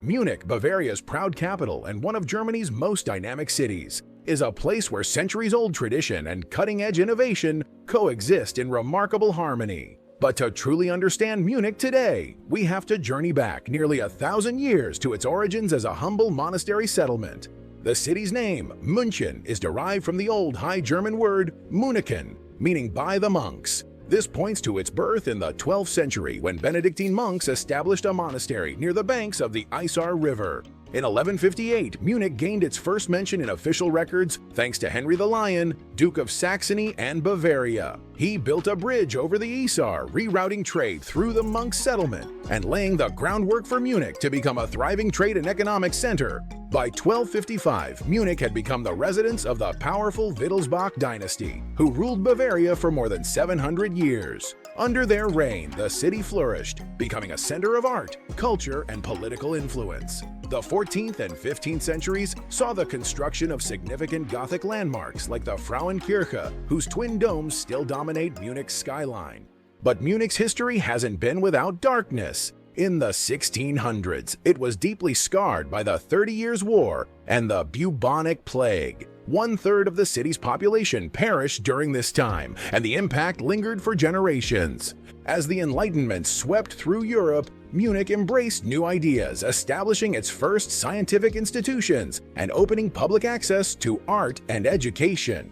Munich, Bavaria's proud capital and one of Germany's most dynamic cities, is a place where centuries-old tradition and cutting-edge innovation coexist in remarkable harmony. But to truly understand Munich today, we have to journey back nearly 1,000 years to its origins as a humble monastery settlement. The city's name, München, is derived from the Old High German word Munichen, meaning by the monks. This points to its birth in the 12th century when Benedictine monks established a monastery near the banks of the Isar River. In 1158, Munich gained its first mention in official records thanks to Henry the Lion, Duke of Saxony and Bavaria. He built a bridge over the Isar, rerouting trade through the monks' settlement and laying the groundwork for Munich to become a thriving trade and economic center. By 1255, Munich had become the residence of the powerful Wittelsbach dynasty, who ruled Bavaria for more than 700 years. Under their reign, the city flourished, becoming a center of art, culture, and political influence. The 14th and 15th centuries saw the construction of significant Gothic landmarks like the Frauenkirche, whose twin domes still dominate Munich's skyline. But Munich's history hasn't been without darkness. In the 1600s, it was deeply scarred by the 30 Years' War and the bubonic plague. 1/3 of the city's population perished during this time, and the impact lingered for generations. As the Enlightenment swept through Europe, Munich embraced new ideas, establishing its first scientific institutions and opening public access to art and education.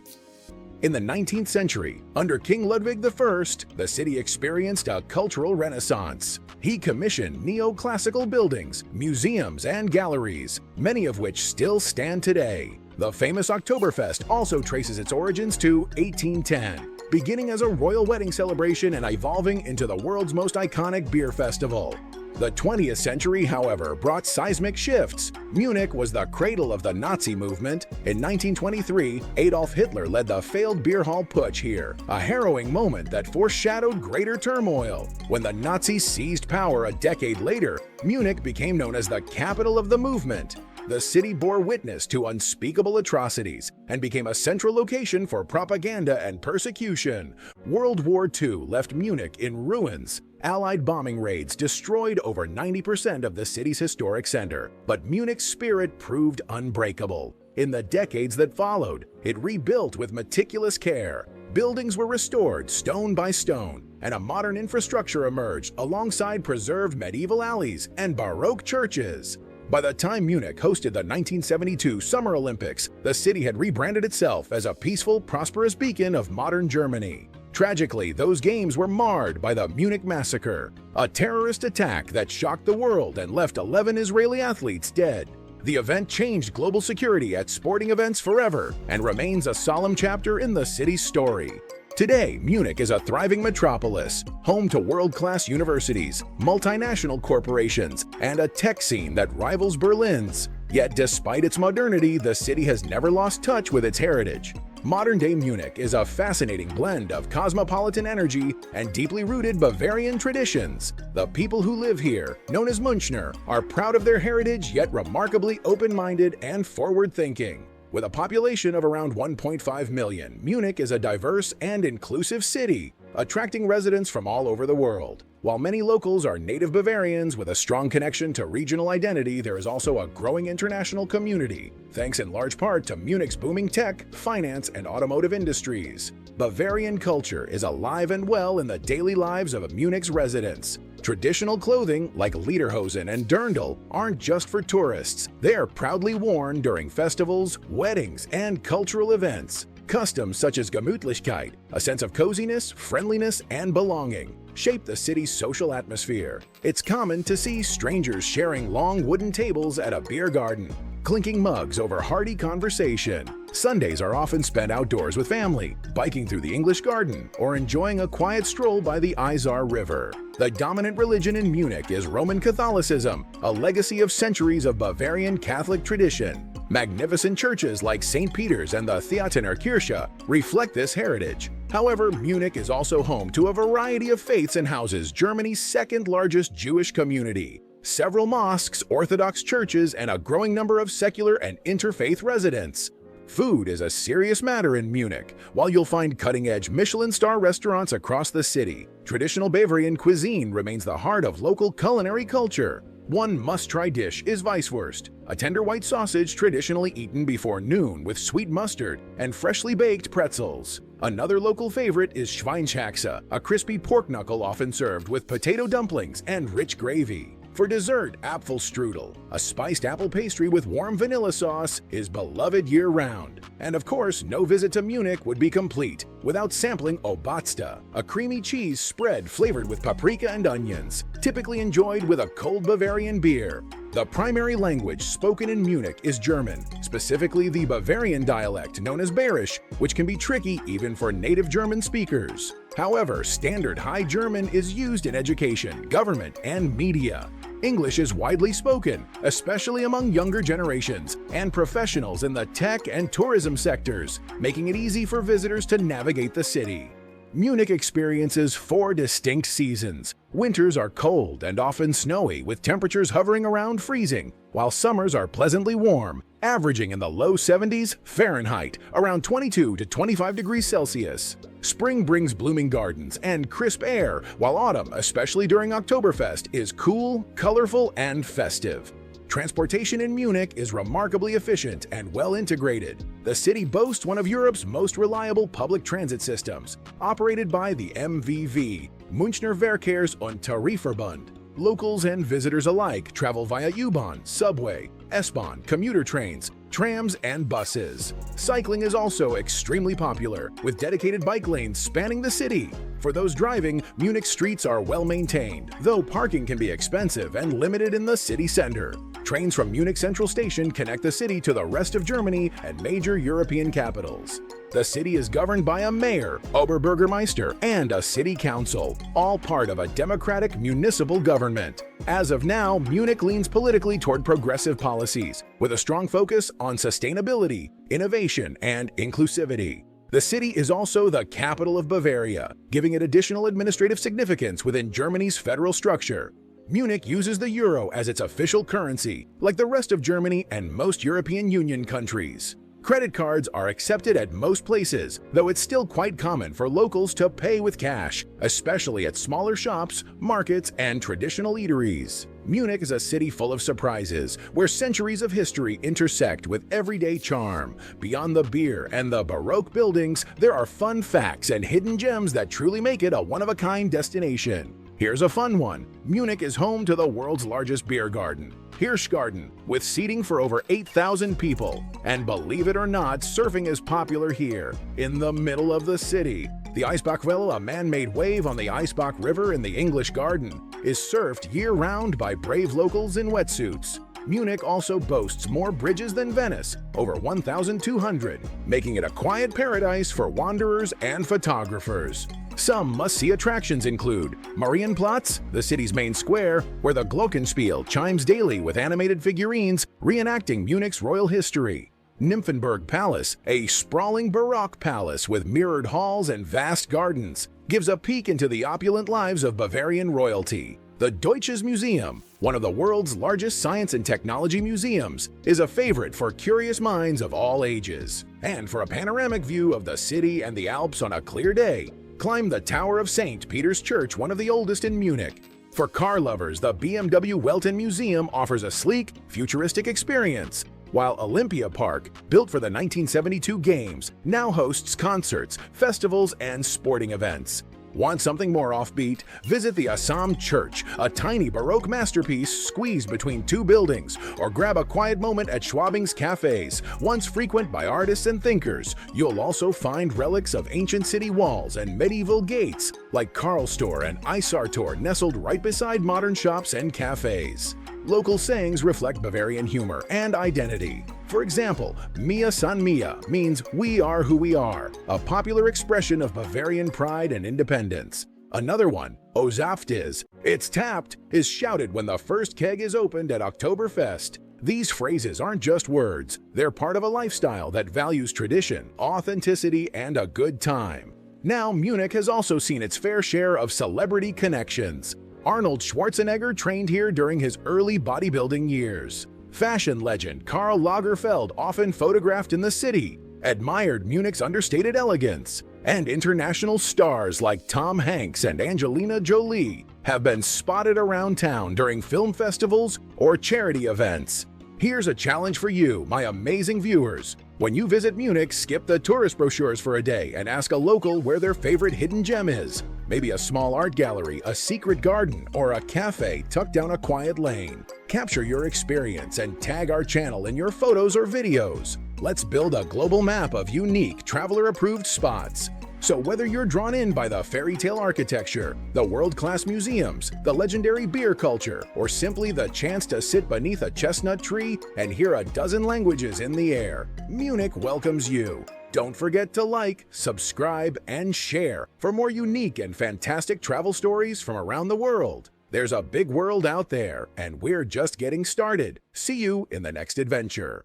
In the 19th century, under King Ludwig I, the city experienced a cultural renaissance. He commissioned neoclassical buildings, museums, and galleries, many of which still stand today. The famous Oktoberfest also traces its origins to 1810, beginning as a royal wedding celebration and evolving into the world's most iconic beer festival. The 20th century, however, brought seismic shifts. Munich was the cradle of the Nazi movement. In 1923, Adolf Hitler led the failed beer hall putsch here, a harrowing moment that foreshadowed greater turmoil. When the Nazis seized power a decade later, Munich became known as the capital of the movement. The city bore witness to unspeakable atrocities and became a central location for propaganda and persecution. World War II left Munich in ruins. Allied bombing raids destroyed over 90% of the city's historic center, but Munich's spirit proved unbreakable. In the decades that followed, it rebuilt with meticulous care. Buildings were restored stone by stone, and a modern infrastructure emerged alongside preserved medieval alleys and Baroque churches. By the time Munich hosted the 1972 Summer Olympics, the city had rebranded itself as a peaceful, prosperous beacon of modern Germany. Tragically, those games were marred by the Munich Massacre, a terrorist attack that shocked the world and left 11 Israeli athletes dead. The event changed global security at sporting events forever and remains a solemn chapter in the city's story. Today, Munich is a thriving metropolis, home to world-class universities, multinational corporations, and a tech scene that rivals Berlin's. Yet despite its modernity, the city has never lost touch with its heritage. Modern-day Munich is a fascinating blend of cosmopolitan energy and deeply rooted Bavarian traditions. The people who live here, known as Münchner, are proud of their heritage yet remarkably open-minded and forward-thinking. With a population of around 1.5 million, Munich is a diverse and inclusive city, attracting residents from all over the world. While many locals are native Bavarians with a strong connection to regional identity, there is also a growing international community, thanks in large part to Munich's booming tech, finance, and automotive industries. Bavarian culture is alive and well in the daily lives of Munich's residents. Traditional clothing like lederhosen and dirndl aren't just for tourists. They are proudly worn during festivals, weddings, and cultural events. Customs such as Gemütlichkeit, a sense of coziness, friendliness, and belonging, shape the city's social atmosphere. It's common to see strangers sharing long wooden tables at a beer garden, clinking mugs over hearty conversation. Sundays are often spent outdoors with family, biking through the English Garden, or enjoying a quiet stroll by the Isar River. The dominant religion in Munich is Roman Catholicism, a legacy of centuries of Bavarian Catholic tradition. Magnificent churches like St. Peter's and the Theatiner Kirche reflect this heritage. However, Munich is also home to a variety of faiths and houses Germany's second-largest Jewish community. Several mosques, Orthodox churches, and a growing number of secular and interfaith residents. Food is a serious matter in Munich. While you'll find cutting-edge Michelin-star restaurants across the city, traditional Bavarian cuisine remains the heart of local culinary culture. One must-try dish is Weisswurst, a tender white sausage traditionally eaten before noon with sweet mustard and freshly baked pretzels. Another local favorite is Schweinshaxe, a crispy pork knuckle often served with potato dumplings and rich gravy. For dessert, Apfelstrudel, a spiced apple pastry with warm vanilla sauce, is beloved year-round. And of course, no visit to Munich would be complete without sampling Obatsta, a creamy cheese spread flavored with paprika and onions, typically enjoyed with a cold Bavarian beer. The primary language spoken in Munich is German, specifically the Bavarian dialect known as Bayerisch, which can be tricky even for native German speakers. However, standard High German is used in education, government, and media. English is widely spoken, especially among younger generations and professionals in the tech and tourism sectors, making it easy for visitors to navigate the city. Munich experiences 4 distinct seasons. Winters are cold and often snowy, with temperatures hovering around freezing, while summers are pleasantly warm, averaging in the low 70s Fahrenheit, around 22 to 25 degrees Celsius. Spring brings blooming gardens and crisp air, while autumn, especially during Oktoberfest, is cool, colorful, and festive. Transportation in Munich is remarkably efficient and well integrated. The city boasts one of Europe's most reliable public transit systems, operated by the MVV, Münchner Verkehrs- und Tarifverbund. Locals and visitors alike travel via U-Bahn, subway, S-Bahn, commuter trains, trams, and buses. Cycling is also extremely popular, with dedicated bike lanes spanning the city. For those driving, Munich streets are well maintained, though parking can be expensive and limited in the city center. Trains from Munich Central Station connect the city to the rest of Germany and major European capitals. The city is governed by a mayor, Oberbürgermeister, and a city council, all part of a democratic municipal government. As of now, Munich leans politically toward progressive policies, with a strong focus on sustainability, innovation, and inclusivity. The city is also the capital of Bavaria, giving it additional administrative significance within Germany's federal structure. Munich uses the euro as its official currency, like the rest of Germany and most European Union countries. Credit cards are accepted at most places, though it's still quite common for locals to pay with cash, especially at smaller shops, markets, and traditional eateries. Munich is a city full of surprises, where centuries of history intersect with everyday charm. Beyond the beer and the Baroque buildings, there are fun facts and hidden gems that truly make it a one-of-a-kind destination. Here's a fun one. Munich is home to the world's largest beer garden, Hirschgarten, with seating for over 8,000 people. And believe it or not, surfing is popular here, in the middle of the city. The Eisbachwelle, a man-made wave on the Eisbach River in the English Garden, is surfed year-round by brave locals in wetsuits. Munich also boasts more bridges than Venice, over 1,200, making it a quiet paradise for wanderers and photographers. Some must-see attractions include Marienplatz, the city's main square, where the Glockenspiel chimes daily with animated figurines reenacting Munich's royal history. Nymphenburg Palace, a sprawling Baroque palace with mirrored halls and vast gardens, gives a peek into the opulent lives of Bavarian royalty. The Deutsches Museum, one of the world's largest science and technology museums, is a favorite for curious minds of all ages. And for a panoramic view of the city and the Alps on a clear day, climb the Tower of St. Peter's Church, one of the oldest in Munich. For car lovers, the BMW Welten Museum offers a sleek, futuristic experience, while Olympia Park, built for the 1972 Games, now hosts concerts, festivals, and sporting events. Want something more offbeat? Visit the Assam Church, a tiny Baroque masterpiece squeezed between two buildings, or grab a quiet moment at Schwabing's cafes, once frequent by artists and thinkers. You'll also find relics of ancient city walls and medieval gates, like Karlstor and Isartor, nestled right beside modern shops and cafes. Local sayings reflect Bavarian humor and identity. For example, Mia San Mia means "we are who we are," a popular expression of Bavarian pride and independence. Another one, Osaft is, "it's tapped," is shouted when the first keg is opened at Oktoberfest. These phrases aren't just words, they're part of a lifestyle that values tradition, authenticity, and a good time. Now, Munich has also seen its fair share of celebrity connections. Arnold Schwarzenegger trained here during his early bodybuilding years. Fashion legend Karl Lagerfeld often photographed in the city, admired Munich's understated elegance, and international stars like Tom Hanks and Angelina Jolie have been spotted around town during film festivals or charity events. Here's a challenge for you, my amazing viewers. When you visit Munich, skip the tourist brochures for a day and ask a local where their favorite hidden gem is. Maybe a small art gallery, a secret garden, or a cafe tucked down a quiet lane. Capture your experience and tag our channel in your photos or videos. Let's build a global map of unique, traveler-approved spots. So whether you're drawn in by the fairy tale architecture, the world-class museums, the legendary beer culture, or simply the chance to sit beneath a chestnut tree and hear a dozen languages in the air, Munich welcomes you. Don't forget to like, subscribe, and share for more unique and fantastic travel stories from around the world. There's a big world out there, and we're just getting started. See you in the next adventure.